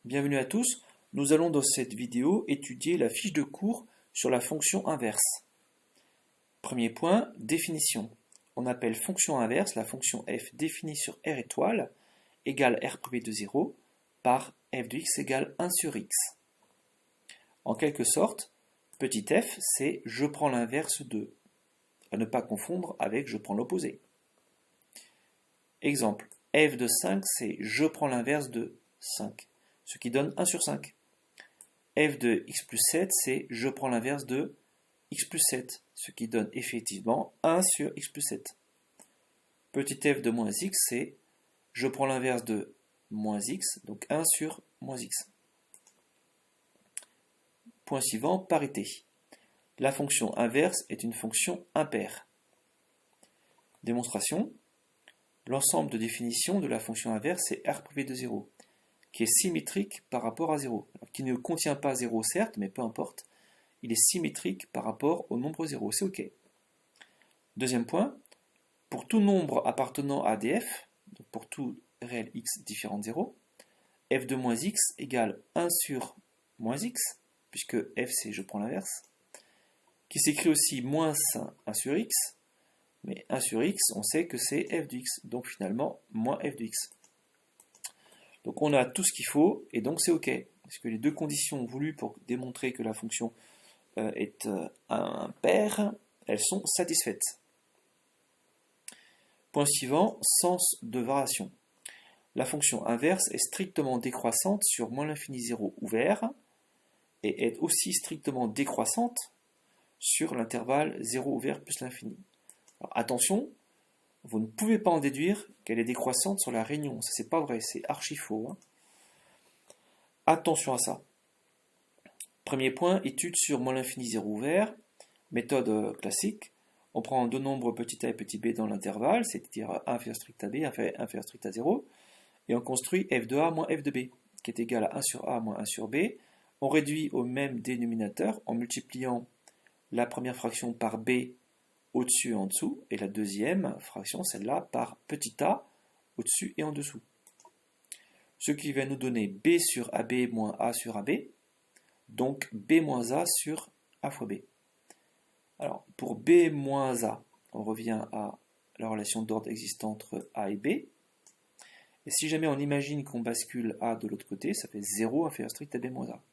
Bienvenue à tous, nous allons dans cette vidéo étudier la fiche de cours sur la fonction inverse. Premier point, définition. On appelle fonction inverse la fonction f définie sur r étoile égale r privé de 0 par f de x égale 1 sur x. En quelque sorte, petit f c'est je prends l'inverse de, à ne pas confondre avec je prends l'opposé. Exemple, f de 5 c'est je prends l'inverse de 5. Ce qui donne 1 sur 5. f de x plus 7, c'est je prends l'inverse de x plus 7, ce qui donne effectivement 1 sur x plus 7. Petit f de moins x, c'est je prends l'inverse de moins x, donc 1 sur moins x. Point suivant, parité. La fonction inverse est une fonction impaire. Démonstration. L'ensemble de définition de la fonction inverse est r privé de 0. Qui est symétrique par rapport à 0, alors, qui ne contient pas 0 certes, mais peu importe, il est symétrique par rapport au nombre 0, c'est ok. Deuxième point, pour tout nombre appartenant à df, donc pour tout réel x différent de 0, f de moins x égale 1 sur moins x, puisque f c'est je prends l'inverse, qui s'écrit aussi moins 1 sur x, mais 1 sur x, on sait que c'est f de x, donc finalement moins f de x. Donc on a tout ce qu'il faut, et donc c'est OK. Parce que les deux conditions voulues pour démontrer que la fonction est impaire, elles sont satisfaites. Point suivant, sens de variation. La fonction inverse est strictement décroissante sur moins l'infini 0 ouvert, et est aussi strictement décroissante sur l'intervalle 0 ouvert plus l'infini. Attention, vous ne pouvez pas en déduire qu'elle est décroissante sur la réunion. Ça, c'est pas vrai, c'est archi faux. Hein. Attention à ça. Premier point, étude sur moins l'infini 0 ouvert. Méthode classique. On prend deux nombres petit a et petit b dans l'intervalle, c'est-à-dire 1 inférieur strict à b, inférieur strict à 0, et on construit f de a moins f de b, qui est égal à 1 sur a moins 1 sur b. On réduit au même dénominateur en multipliant la première fraction par b au-dessus et en dessous, et la deuxième fraction, celle-là, par petit a, au-dessus et en dessous. Ce qui va nous donner b sur ab moins a sur ab, donc b moins a sur a fois b. Alors, pour b moins a, on revient à la relation d'ordre existante entre a et b, et si jamais on imagine qu'on bascule a de l'autre côté, ça fait 0 inférieur strict à b moins a.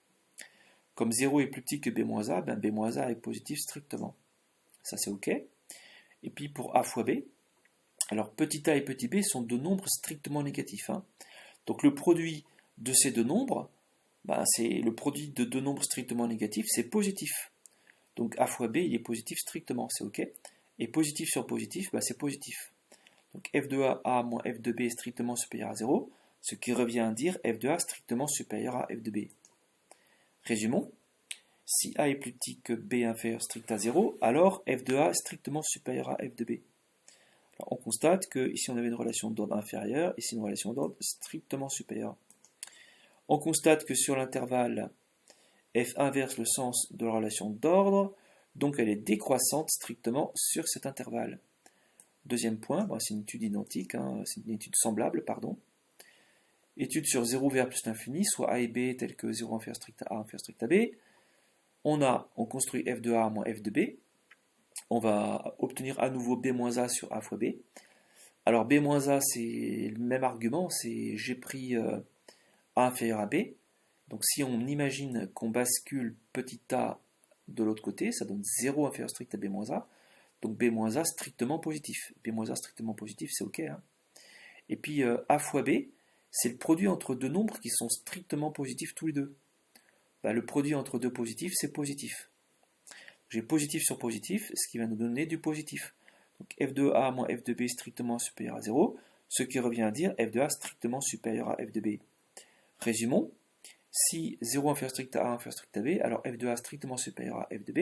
Comme 0 est plus petit que b moins a, ben b moins a est positif strictement. Ça c'est ok. Et puis pour a fois b, alors petit a et petit b sont deux nombres strictement négatifs. Hein. Donc le produit de ces deux nombres, c'est le produit de deux nombres strictement négatifs, c'est positif. Donc a fois b, il est positif strictement, c'est ok. Et positif sur positif, c'est positif. Donc f de a moins f de b est strictement supérieur à 0, ce qui revient à dire f de a strictement supérieur à f de b. Résumons. Si a est plus petit que b inférieur strict à 0, alors f de a est strictement supérieur à f de b. Alors on constate que ici on avait une relation d'ordre inférieur, ici une relation d'ordre strictement supérieure. On constate que sur l'intervalle, f inverse le sens de la relation d'ordre, donc elle est décroissante strictement sur cet intervalle. Deuxième point, c'est une étude identique, c'est une étude semblable, pardon. Étude sur 0 vers plus l'infini, soit a et b tels que 0 inférieur strict à a inférieur strict à b. On construit f de a moins f de b. On va obtenir à nouveau b moins a sur a fois b. Alors b moins a, c'est le même argument, c'est j'ai pris a inférieur à b. Donc si on imagine qu'on bascule petit a de l'autre côté, ça donne 0 inférieur strict à b moins a. Donc b moins a strictement positif. B moins a strictement positif, c'est ok. Hein. Et puis a fois b, c'est le produit entre deux nombres qui sont strictement positifs tous les deux. Le produit entre deux positifs, c'est positif. J'ai positif sur positif, ce qui va nous donner du positif. Donc f de a moins f de b strictement supérieur à 0, ce qui revient à dire f de a strictement supérieur à f de b. Résumons, si 0 inférieur strict à a inférieur strict à b, alors f de a strictement supérieur à f de b.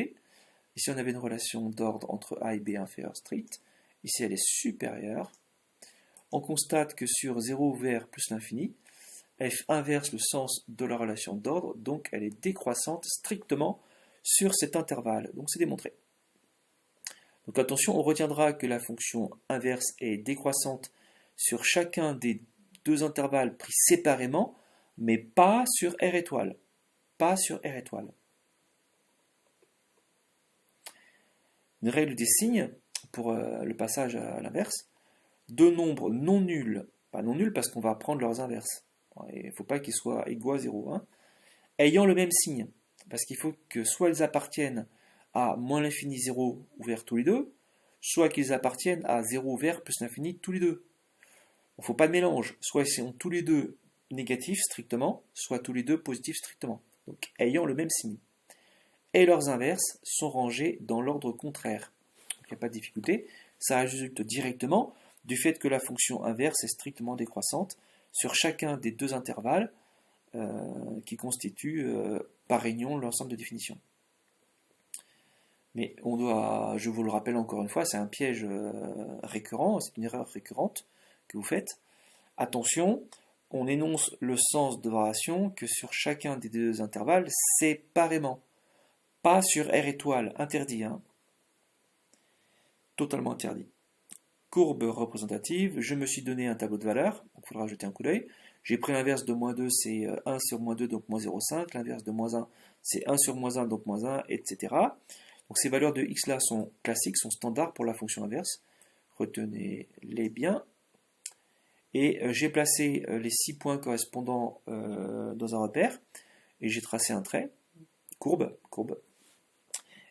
Ici on avait une relation d'ordre entre a et b inférieur strict, ici elle est supérieure. On constate que sur 0 vers plus l'infini, f inverse le sens de la relation d'ordre, donc elle est décroissante strictement sur cet intervalle. Donc c'est démontré. Donc attention, on retiendra que la fonction inverse est décroissante sur chacun des deux intervalles pris séparément, mais pas sur R étoile. Pas sur R étoile. Une règle des signes pour le passage à l'inverse. Deux nombres non nuls, pas non nuls parce qu'on va prendre leurs inverses. Il ne faut pas qu'ils soient égaux à 0, hein, ayant le même signe. Parce qu'il faut que soit ils appartiennent à moins l'infini 0 ouvert tous les deux, soit qu'ils appartiennent à 0 ouvert plus l'infini tous les deux. Il ne faut pas de mélange. Soit ils sont tous les deux négatifs strictement, soit tous les deux positifs strictement. Donc ayant le même signe. Et leurs inverses sont rangés dans l'ordre contraire. Donc il n'y a pas de difficulté. Ça résulte directement du fait que la fonction inverse est strictement décroissante sur chacun des deux intervalles qui constituent par réunion l'ensemble de définitions. Mais je vous le rappelle encore une fois, c'est un piège récurrent, c'est une erreur récurrente que vous faites. Attention, on énonce le sens de variation que sur chacun des deux intervalles séparément. Pas sur R étoile, interdit, hein. Totalement interdit. Courbe représentative, je me suis donné un tableau de valeurs, donc il faudra jeter un coup d'œil. J'ai pris l'inverse de moins 2, c'est 1 sur moins 2, donc moins 0,5. L'inverse de moins 1, c'est 1 sur moins 1, donc moins 1, etc. Donc ces valeurs de x là sont classiques, sont standards pour la fonction inverse. Retenez-les bien. Et j'ai placé les 6 points correspondants dans un repère, et j'ai tracé un trait, courbe.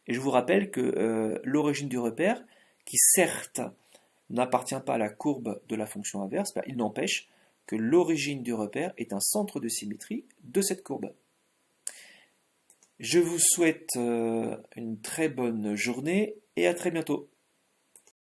Et je vous rappelle que l'origine du repère, qui certes n'appartient pas à la courbe de la fonction inverse, il n'empêche que l'origine du repère est un centre de symétrie de cette courbe. Je vous souhaite une très bonne journée et à très bientôt.